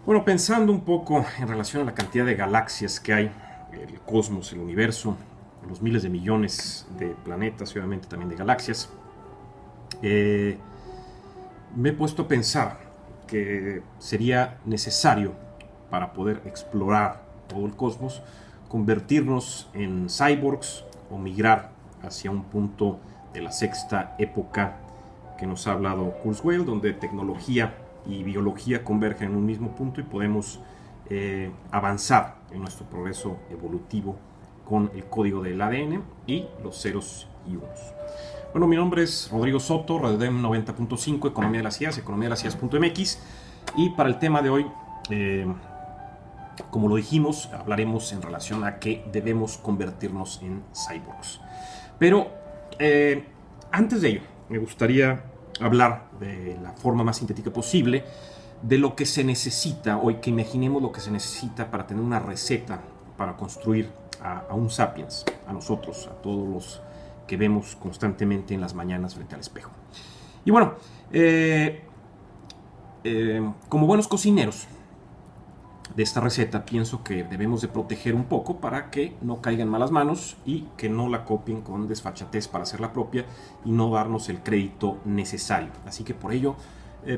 Bueno, pensando un poco en relación a la cantidad de galaxias que hay, el cosmos, el universo, los miles de millones de planetas y obviamente también de galaxias, eh, me he puesto a pensar que sería necesario para poder explorar todo el cosmos convertirnos en cyborgs o migrar hacia un punto de la sexta época que nos ha hablado Kurzweil, donde tecnología y biología convergen en un mismo punto y podemos avanzar en nuestro progreso evolutivo con el código del ADN y los ceros y unos. Bueno, mi nombre es Rodrigo Soto, Redem 90.5, Economía de las IAS, economía de las IAS.mx, y para el tema de hoy, como lo dijimos, hablaremos en relación a que debemos convertirnos en cyborgs. Pero antes de ello, me gustaría hablar de la forma más sintética posible de lo que se necesita, o que imaginemos lo que se necesita para tener una receta para construir a un sapiens, a nosotros, a todos los que vemos constantemente en las mañanas frente al espejo. Y bueno, como buenos cocineros de esta receta, pienso que debemos de proteger un poco para que no caiga en malas manos y que no la copien con desfachatez para hacerla propia y no darnos el crédito necesario. Así que por ello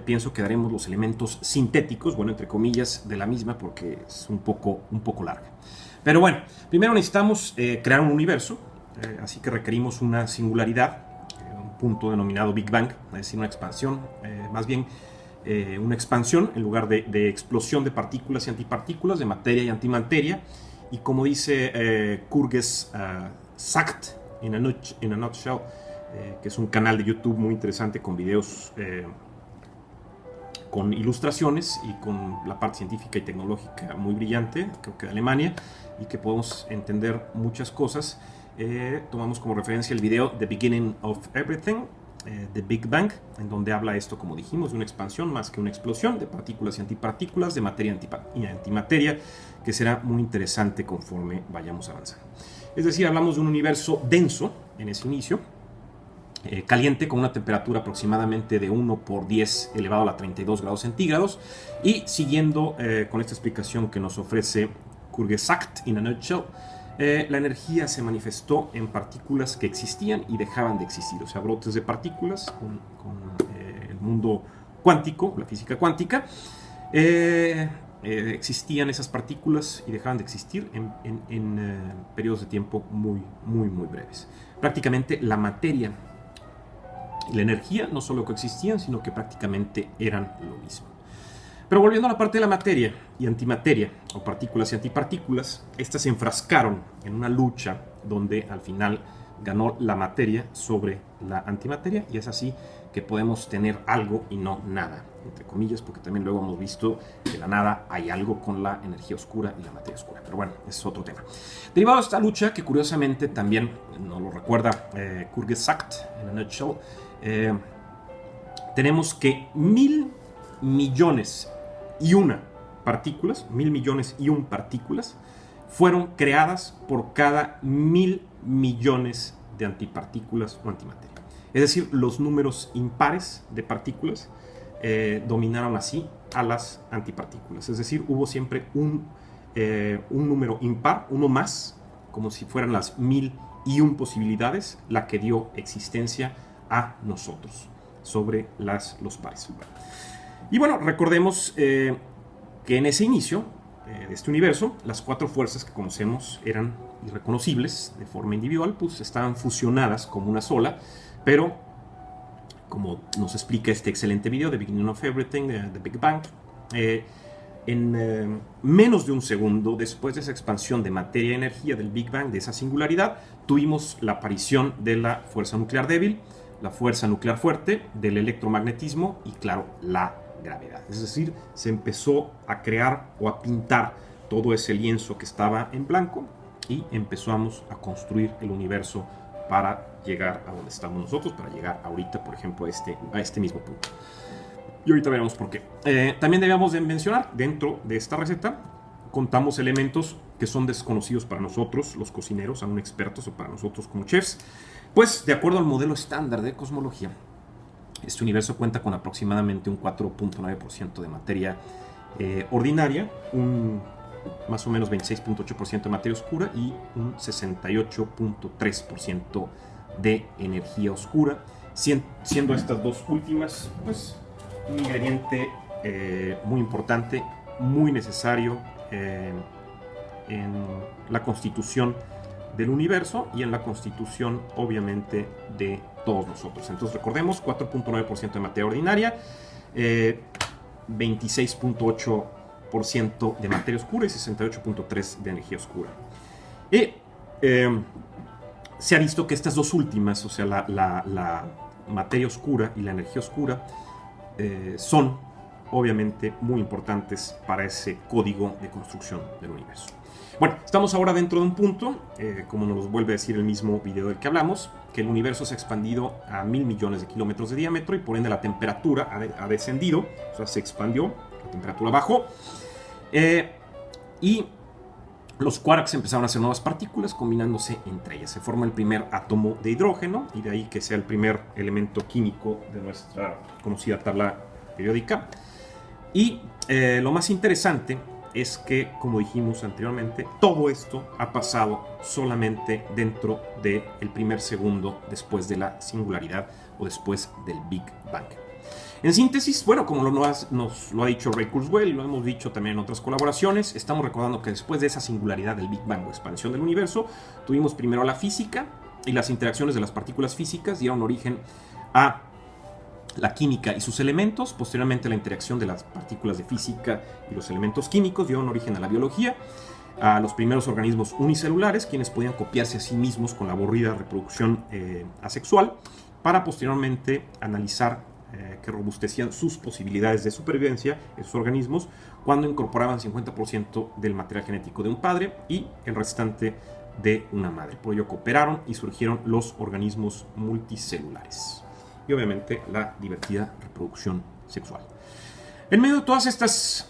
pienso que daremos los elementos sintéticos, bueno, entre comillas, de la misma, porque es un poco larga. Pero bueno, primero necesitamos crear un universo, así que requerimos una singularidad, un punto denominado Big Bang, es decir, una expansión, más bien una expansión en lugar de explosión de partículas y antipartículas, de materia y antimateria. Y como dice Kürges Sagt in a Nutshell, que es un canal de YouTube muy interesante con videos con ilustraciones y con la parte científica y tecnológica muy brillante, creo que de Alemania, y que podemos entender muchas cosas. Tomamos como referencia el video The Beginning of Everything, The Big Bang, en donde habla esto, como dijimos, de una expansión más que una explosión, de partículas y antipartículas, de materia y antimateria, que será muy interesante conforme vayamos avanzando. Es decir, hablamos de un universo denso en ese inicio, caliente, con una temperatura aproximadamente de 1 por 10 elevado a la 32 grados centígrados, y siguiendo con esta explicación que nos ofrece Kürges Sagt in a Nutshell, la energía se manifestó en partículas que existían y dejaban de existir, o sea, brotes de partículas con el mundo cuántico, la física cuántica. Existían esas partículas y dejaban de existir en periodos de tiempo muy breves. Prácticamente la materia y la energía no solo coexistían, sino que prácticamente eran lo mismo. Pero volviendo a la parte de la materia y antimateria, o partículas y antipartículas, estas se enfrascaron en una lucha donde al final ganó la materia sobre la antimateria, y es así que podemos tener algo y no nada, entre comillas, porque también luego hemos visto que de la nada hay algo con la energía oscura y la materia oscura. Pero bueno, ese es otro tema. Derivado de esta lucha, que curiosamente también nos lo recuerda Kürges Sagt in a Nutshell, tenemos que 1.000.000.000 y una partículas, 1.000.000.000 y un partículas, fueron creadas por cada 1.000.000.000 de antipartículas o antimateria. Es decir, los números impares de partículas dominaron así a las antipartículas. Es decir, hubo siempre un número impar, uno más, como si fueran las 1.001 posibilidades, la que dio existencia a nosotros sobre los pares. Y bueno, recordemos que en ese inicio de este universo, las cuatro fuerzas que conocemos eran irreconocibles de forma individual, pues estaban fusionadas como una sola, pero como nos explica este excelente video, The Beginning of Everything, The Big Bang, en menos de un segundo después de esa expansión de materia y energía del Big Bang, de esa singularidad, tuvimos la aparición de la fuerza nuclear débil, la fuerza nuclear fuerte, del electromagnetismo y, claro, la gravedad. Es decir, se empezó a crear o a pintar todo ese lienzo que estaba en blanco y empezamos a construir el universo para llegar a donde estamos nosotros, para llegar ahorita, por ejemplo, a este mismo punto. Y ahorita veremos por qué. También debemos de mencionar, dentro de esta receta, contamos elementos que son desconocidos para nosotros, los cocineros, aún expertos, o para nosotros como chefs, pues de acuerdo al modelo estándar de cosmología, este universo cuenta con aproximadamente un 4.9% de materia ordinaria, un más o menos 26.8% de materia oscura y un 68.3% de energía oscura, siendo estas dos últimas pues un ingrediente muy importante, muy necesario en la constitución del universo y en la constitución obviamente de todos nosotros. Entonces recordemos, 4.9% de materia ordinaria, 26.8% de materia oscura y 68.3% de energía oscura. Y se ha visto que estas dos últimas, o sea, la materia oscura y la energía oscura, son obviamente muy importantes para ese código de construcción del universo. Bueno, estamos ahora dentro de un punto, como nos vuelve a decir el mismo video del que hablamos, que el universo se ha expandido a 1.000 millones de kilómetros de diámetro y por ende la temperatura ha descendido, o sea, se expandió, la temperatura bajó, y los quarks empezaron a hacer nuevas partículas combinándose entre ellas. Se forma el primer átomo de hidrógeno y de ahí que sea el primer elemento químico de nuestra conocida tabla periódica. Y lo más interesante es que, como dijimos anteriormente, todo esto ha pasado solamente dentro del primer segundo después de la singularidad o después del Big Bang. En síntesis, bueno, como nos lo ha dicho Ray Kurzweil y lo hemos dicho también en otras colaboraciones, estamos recordando que después de esa singularidad del Big Bang o expansión del universo, tuvimos primero la física y las interacciones de las partículas físicas dieron origen a la química y sus elementos. Posteriormente la interacción de las partículas de física y los elementos químicos dieron origen a la biología, a los primeros organismos unicelulares, quienes podían copiarse a sí mismos con la aburrida reproducción asexual, para posteriormente analizar que robustecían sus posibilidades de supervivencia, esos organismos, cuando incorporaban 50% del material genético de un padre y el restante de una madre. Por ello cooperaron y surgieron los organismos multicelulares. Y obviamente la divertida reproducción sexual. En medio de todas estas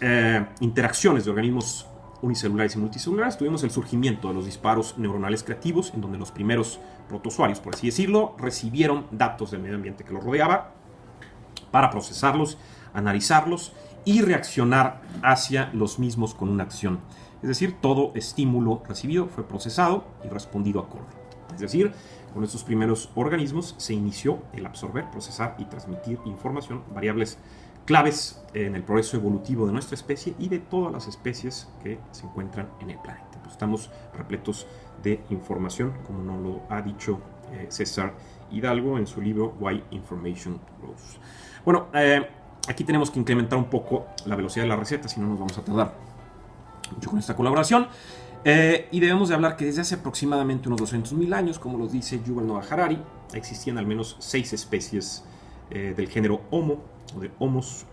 interacciones de organismos unicelulares y multicelulares, tuvimos el surgimiento de los disparos neuronales creativos, en donde los primeros protozoarios, por así decirlo, recibieron datos del medio ambiente que los rodeaba para procesarlos, analizarlos y reaccionar hacia los mismos con una acción. Es decir, todo estímulo recibido fue procesado y respondido acorde. Es decir, con estos primeros organismos se inició el absorber, procesar y transmitir información, variables claves en el proceso evolutivo de nuestra especie y de todas las especies que se encuentran en el planeta. Pues estamos repletos de información, como nos lo ha dicho César Hidalgo en su libro Why Information Grows. Bueno, aquí tenemos que incrementar un poco la velocidad de la receta, si no nos vamos a tardar mucho con esta colaboración. Y debemos de hablar que desde hace aproximadamente unos 200.000 años, como los dice Yuval Noah Harari, existían al menos 6 especies del género Homo, o de Homos,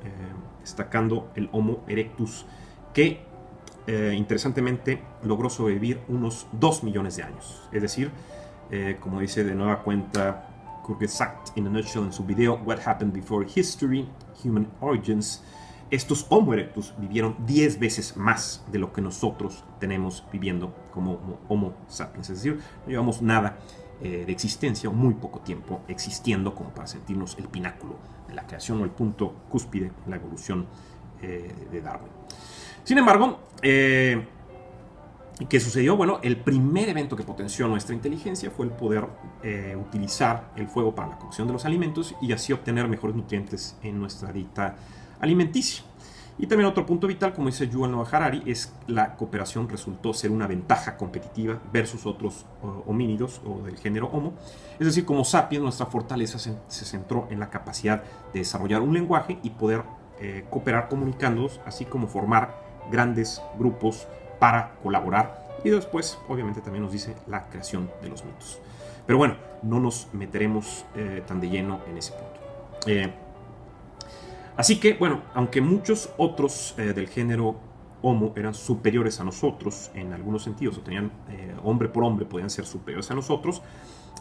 destacando el Homo erectus, que interesantemente logró sobrevivir unos 2 millones de años. Es decir, como dice de nueva cuenta Kurgesagt in a nutshell en su video What Happened Before History, Human Origins, estos Homo erectus vivieron 10 veces más de lo que nosotros tenemos viviendo como Homo sapiens. Es decir, no llevamos nada de existencia o muy poco tiempo existiendo como para sentirnos el pináculo de la creación o el punto cúspide en la evolución de Darwin. Sin embargo, ¿qué sucedió? Bueno, el primer evento que potenció nuestra inteligencia fue el poder utilizar el fuego para la cocción de los alimentos y así obtener mejores nutrientes en nuestra dieta alimenticia. Y también otro punto vital, como dice Yuval Noah Harari, es la cooperación resultó ser una ventaja competitiva versus otros homínidos o del género Homo. Es decir, como sapiens, nuestra fortaleza se centró en la capacidad de desarrollar un lenguaje y poder cooperar comunicándonos, así como formar grandes grupos para colaborar. Y después, obviamente, también nos dice la creación de los mitos. Pero bueno, no nos meteremos tan de lleno en ese punto. Así que, bueno, aunque muchos otros del género Homo eran superiores a nosotros en algunos sentidos, o tenían hombre por hombre, podían ser superiores a nosotros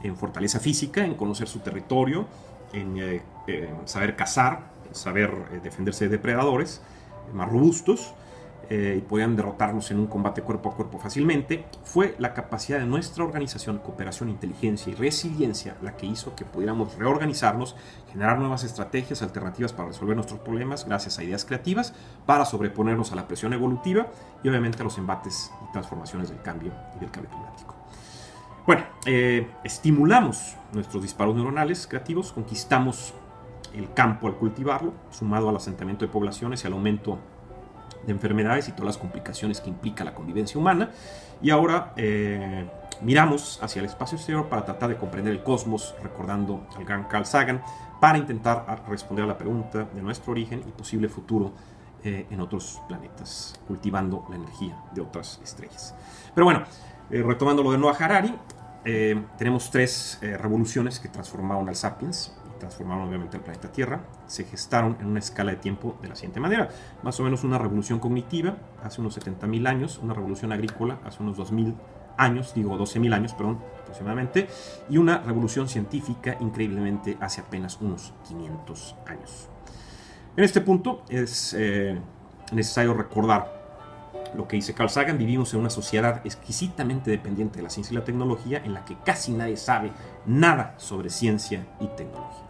en fortaleza física, en conocer su territorio, en saber cazar, en saber defenderse de depredadores más robustos, y podían derrotarnos en un combate cuerpo a cuerpo fácilmente, fue la capacidad de nuestra organización, cooperación, inteligencia y resiliencia la que hizo que pudiéramos reorganizarnos, generar nuevas estrategias alternativas para resolver nuestros problemas gracias a ideas creativas, para sobreponernos a la presión evolutiva y obviamente a los embates y transformaciones del cambio y del cambio climático. Bueno, estimulamos nuestros disparos neuronales creativos, conquistamos el campo al cultivarlo, sumado al asentamiento de poblaciones y al aumento de enfermedades y todas las complicaciones que implica la convivencia humana. Y ahora miramos hacia el espacio exterior para tratar de comprender el cosmos, recordando al gran Carl Sagan, para intentar responder a la pregunta de nuestro origen y posible futuro en otros planetas, cultivando la energía de otras estrellas. Pero bueno, retomando lo de Noah Harari, tenemos 3 revoluciones que transformaron al Sapiens, transformaron obviamente el planeta Tierra, se gestaron en una escala de tiempo de la siguiente manera: más o menos una revolución cognitiva hace unos 70.000 años, una revolución agrícola hace unos 2.000 años, digo 12.000 años, perdón, aproximadamente, y una revolución científica increíblemente hace apenas unos 500 años. En este punto es necesario recordar lo que dice Carl Sagan: vivimos en una sociedad exquisitamente dependiente de la ciencia y la tecnología, en la que casi nadie sabe nada sobre ciencia y tecnología.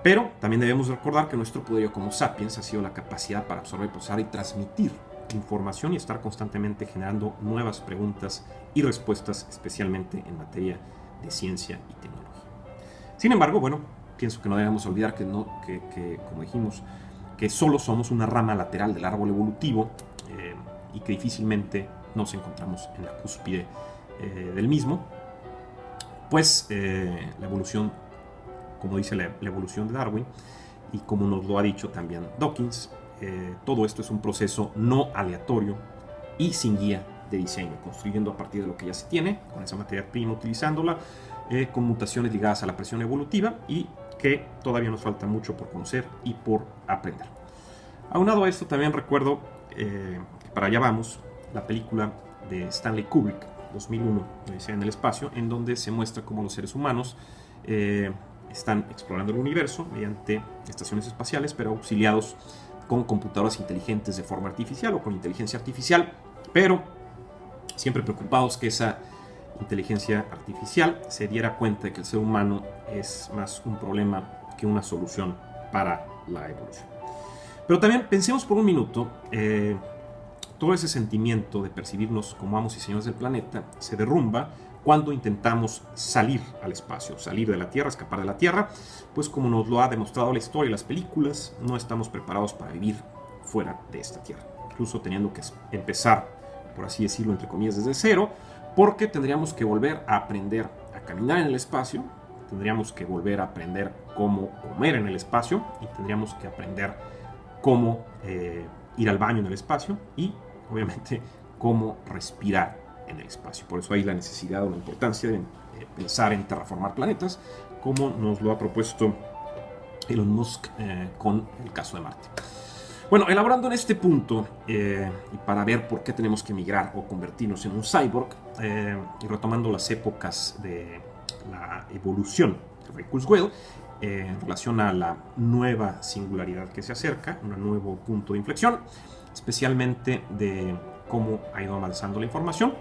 Pero también debemos recordar que nuestro poderío como sapiens ha sido la capacidad para absorber, procesar y transmitir información y estar constantemente generando nuevas preguntas y respuestas, especialmente en materia de ciencia y tecnología. Sin embargo, bueno, pienso que no debemos olvidar que como dijimos, que solo somos una rama lateral del árbol evolutivo y que difícilmente nos encontramos en la cúspide del mismo, pues la evolución, como dice la evolución de Darwin, y como nos lo ha dicho también Dawkins, todo esto es un proceso no aleatorio y sin guía de diseño, construyendo a partir de lo que ya se tiene, con esa materia prima, utilizándola, con mutaciones ligadas a la presión evolutiva, y que todavía nos falta mucho por conocer y por aprender. Aunado a esto, también recuerdo que para allá vamos, la película de Stanley Kubrick, 2001, Odisea en el espacio, en donde se muestra cómo los seres humanos están explorando el universo mediante estaciones espaciales, pero auxiliados con computadoras inteligentes de forma artificial o con inteligencia artificial, pero siempre preocupados que esa inteligencia artificial se diera cuenta de que el ser humano es más un problema que una solución para la evolución. Pero también pensemos por un minuto, todo ese sentimiento de percibirnos como amos y señores del planeta se derrumba cuando intentamos salir al espacio, salir de la Tierra, escapar de la Tierra, pues como nos lo ha demostrado la historia y las películas, no estamos preparados para vivir fuera de esta Tierra, incluso teniendo que empezar, por así decirlo, entre comillas, desde cero, porque tendríamos que volver a aprender a caminar en el espacio, tendríamos que volver a aprender cómo comer en el espacio, y tendríamos que aprender cómo ir al baño en el espacio, y obviamente cómo respirar en el espacio. Por eso hay la necesidad o la importancia de pensar en terraformar planetas, como nos lo ha propuesto Elon Musk con el caso de Marte. Bueno, elaborando en este punto y para ver por qué tenemos que migrar o convertirnos en un cyborg, y retomando las épocas de la evolución de Ray Kurzweil, en relación a la nueva singularidad que se acerca, un nuevo punto de inflexión, especialmente de cómo ha ido avanzando la información.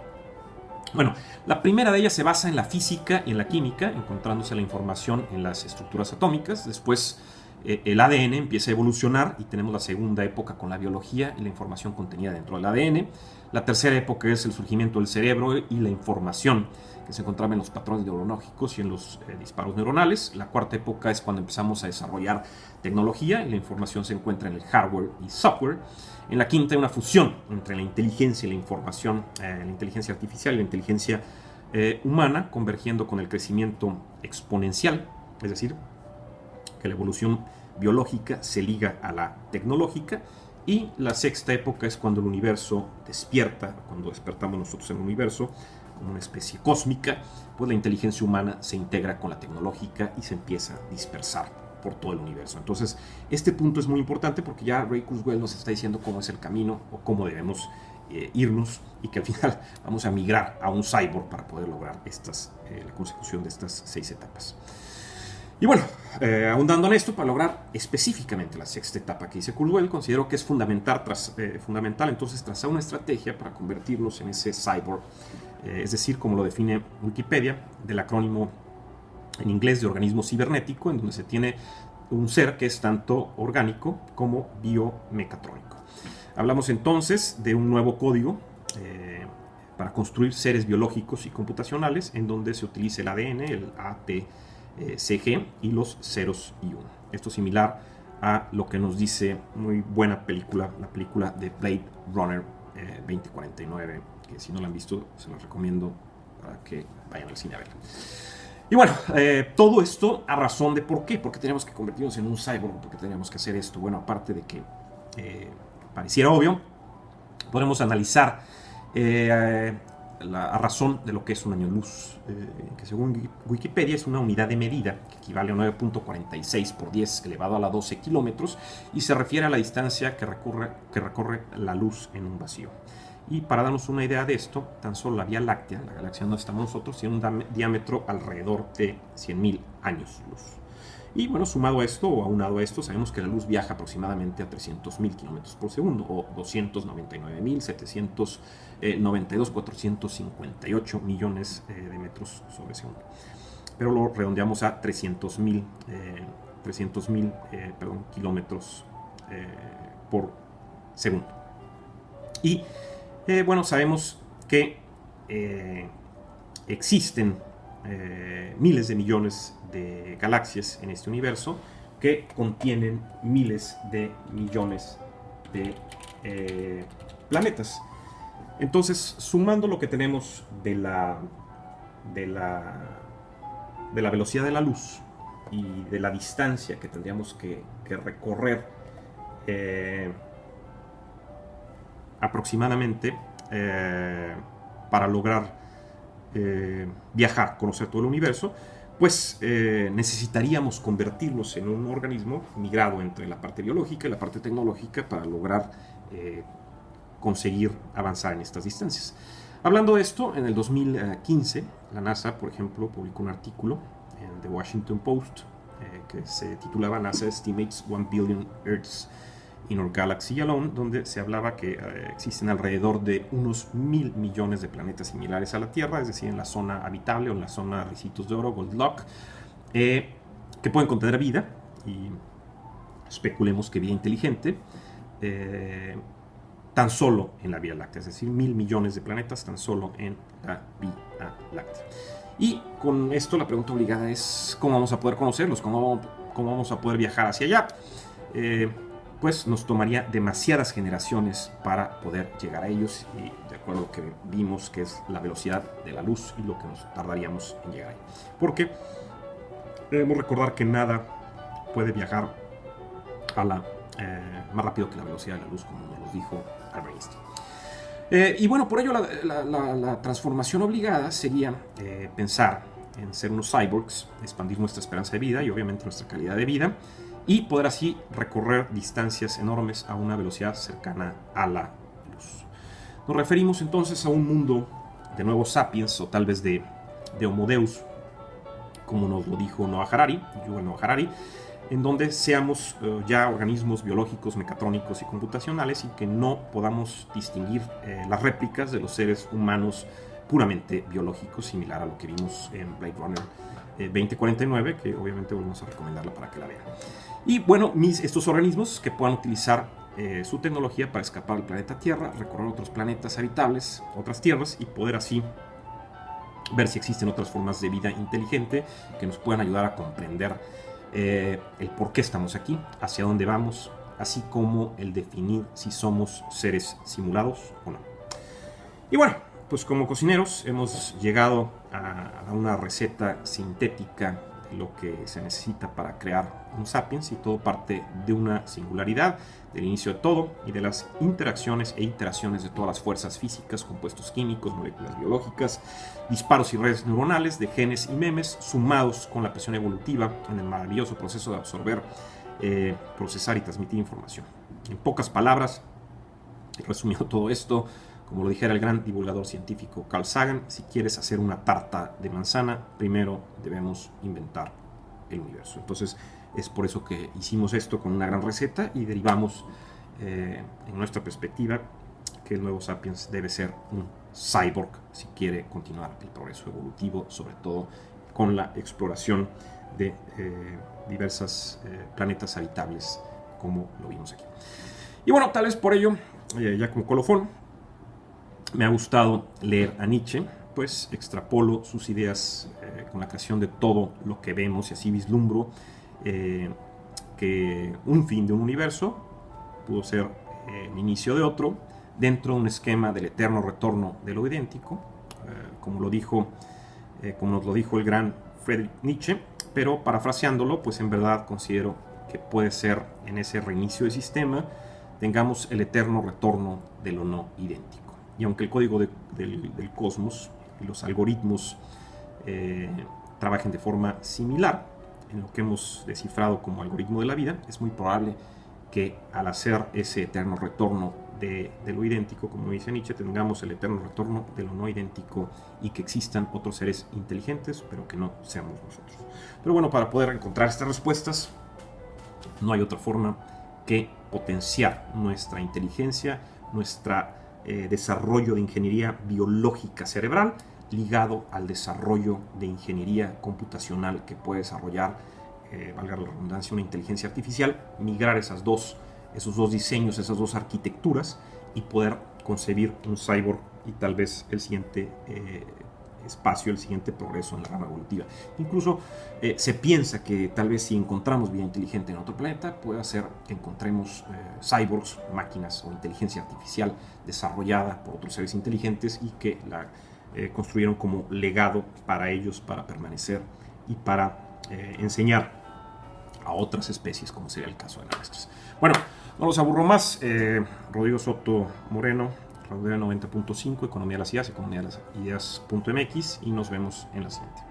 Bueno, la primera de ellas se basa en la física y en la química, encontrándose la información en las estructuras atómicas. Después el ADN empieza a evolucionar y tenemos la segunda época con la biología y la información contenida dentro del ADN. La tercera época es el surgimiento del cerebro y la información que se encontraba en los patrones neurológicos y en los disparos neuronales. La cuarta época es cuando empezamos a desarrollar tecnología y la información se encuentra en el hardware y software. En la quinta hay una fusión entre la inteligencia y la información, la inteligencia artificial y la inteligencia humana, convergiendo con el crecimiento exponencial, es decir, que la evolución biológica se liga a la tecnológica. Y la sexta época es cuando el universo despierta, cuando despertamos nosotros en el universo como una especie cósmica, pues la inteligencia humana se integra con la tecnológica y se empieza a dispersar por todo el universo. Entonces, este punto es muy importante porque ya Ray Kurzweil nos está diciendo cómo es el camino o cómo debemos irnos, y que al final vamos a migrar a un cyborg para poder lograr la consecución de estas 6 etapas. Y bueno, ahondando en esto, para lograr específicamente la sexta etapa que dice Kurzweil, considero que es fundamental entonces trazar una estrategia para convertirnos en ese cyborg, es decir, como lo define Wikipedia, del acrónimo en inglés de organismo cibernético, en donde se tiene un ser que es tanto orgánico como biomecatrónico. Hablamos entonces de un nuevo código para construir seres biológicos y computacionales, en donde se utiliza el ADN, el ATCG y los ceros y uno. Esto es similar a lo que nos dice muy buena película, la película de Blade Runner 2049, que si no la han visto se los recomiendo para que vayan al cine a verla. Y bueno, todo esto a razón de por qué teníamos que convertirnos en un cyborg, por qué teníamos que hacer esto. Bueno, aparte de que pareciera obvio, podemos analizar la razón de lo que es un año luz, que según Wikipedia es una unidad de medida que equivale a 9.46 por 10 elevado a la 12 kilómetros y se refiere a la distancia que recorre la luz en un vacío. Y para darnos una idea de esto, tan solo la Vía Láctea, la galaxia donde estamos nosotros, tiene un diámetro alrededor de 100.000 años luz. Y bueno, sumado a esto o aunado a esto, sabemos que la luz viaja aproximadamente a 300.000 kilómetros por segundo o 299.792.458 millones de metros sobre segundo. Pero lo redondeamos a 300.000 kilómetros por segundo. Y bueno, sabemos que existen miles de millones de galaxias en este universo que contienen miles de millones de planetas. Entonces, sumando lo que tenemos de la velocidad de la luz y de la distancia que tendríamos que recorrer aproximadamente para lograr viajar, conocer todo el universo, pues necesitaríamos convertirnos en un organismo migrado entre la parte biológica y la parte tecnológica para lograr conseguir avanzar en estas distancias. Hablando de esto, en el 2015 la NASA, por ejemplo, publicó un artículo en The Washington Post que se titulaba NASA Estimates 1 Billion Earths in Our Galaxy Alone, donde se hablaba que existen alrededor de unos 1.000 millones de planetas similares a la Tierra, es decir, en la zona habitable o en la zona Ricitos de Oro, Goldilocks, que pueden contener vida, y especulemos que vida inteligente, tan solo en la Vía Láctea, es decir, 1.000 millones de planetas tan solo en la Vía Láctea. Y con esto la pregunta obligada es ¿cómo vamos a poder conocerlos? ¿Cómo vamos a poder viajar hacia allá? Pues nos tomaría demasiadas generaciones para poder llegar a ellos, y de acuerdo a lo que vimos que es la velocidad de la luz y lo que nos tardaríamos en llegar ahí. Porque debemos recordar que nada puede viajar a más rápido que la velocidad de la luz, como nos dijo Albert Einstein. Y bueno, por ello la transformación obligada sería pensar en ser unos cyborgs, expandir nuestra esperanza de vida y obviamente nuestra calidad de vida, y poder así recorrer distancias enormes a una velocidad cercana a la luz. Nos referimos entonces a un mundo de nuevos sapiens, o tal vez de Homo Deus, como nos lo dijo Yuval Noah Harari, en donde seamos ya organismos biológicos, mecatrónicos y computacionales, y que no podamos distinguir las réplicas de los seres humanos puramente biológicos, similar a lo que vimos en Blade Runner 2049, que obviamente volvemos a recomendarla para que la vean. Y bueno, estos organismos que puedan utilizar su tecnología para escapar del planeta Tierra, recorrer otros planetas habitables, otras tierras, y poder así ver si existen otras formas de vida inteligente que nos puedan ayudar a comprender el por qué estamos aquí, hacia dónde vamos, así como el definir si somos seres simulados o no. Y bueno, pues como cocineros hemos llegado a una receta sintética de lo que se necesita para crear un sapiens, y todo parte de una singularidad, del inicio de todo y de las interacciones e iteraciones de todas las fuerzas físicas, compuestos químicos, moléculas biológicas, disparos y redes neuronales de genes y memes, sumados con la presión evolutiva en el maravilloso proceso de absorber, procesar y transmitir información. En pocas palabras, resumiendo todo esto, como lo dijera el gran divulgador científico Carl Sagan, si quieres hacer una tarta de manzana, primero debemos inventar el universo. Entonces es por eso que hicimos esto con una gran receta y derivamos en nuestra perspectiva que el nuevo Sapiens debe ser un cyborg si quiere continuar el progreso evolutivo, sobre todo con la exploración de diversos planetas habitables como lo vimos aquí. Y bueno, tal vez por ello, ya como colofón, me ha gustado leer a Nietzsche, pues extrapolo sus ideas con la creación de todo lo que vemos y así vislumbro que un fin de un universo pudo ser el inicio de otro dentro de un esquema del eterno retorno de lo idéntico, como nos lo dijo el gran Friedrich Nietzsche, pero parafraseándolo, pues en verdad considero que puede ser en ese reinicio del sistema tengamos el eterno retorno de lo no idéntico. Y aunque el código del cosmos y los algoritmos trabajen de forma similar en lo que hemos descifrado como algoritmo de la vida, es muy probable que al hacer ese eterno retorno de lo idéntico, como dice Nietzsche, tengamos el eterno retorno de lo no idéntico y que existan otros seres inteligentes, pero que no seamos nosotros. Pero bueno, para poder encontrar estas respuestas, no hay otra forma que potenciar nuestra inteligencia, nuestro desarrollo de ingeniería biológica cerebral, ligado al desarrollo de ingeniería computacional que puede desarrollar, valga la redundancia, una inteligencia artificial, migrar esos dos diseños, esas dos arquitecturas y poder concebir un cyborg y tal vez el siguiente espacio, el siguiente progreso en la rama evolutiva. Incluso se piensa que tal vez si encontramos vida inteligente en otro planeta, puede ser que encontremos cyborgs, máquinas o inteligencia artificial desarrollada por otros seres inteligentes y que la construyeron como legado para ellos, para permanecer y para enseñar a otras especies, como sería el caso de las nuestras. Bueno, no los aburro más. Rodrigo Soto Moreno, Radio 90.5, Economía de las Ideas, economía de las ideas.mx, y nos vemos en la siguiente.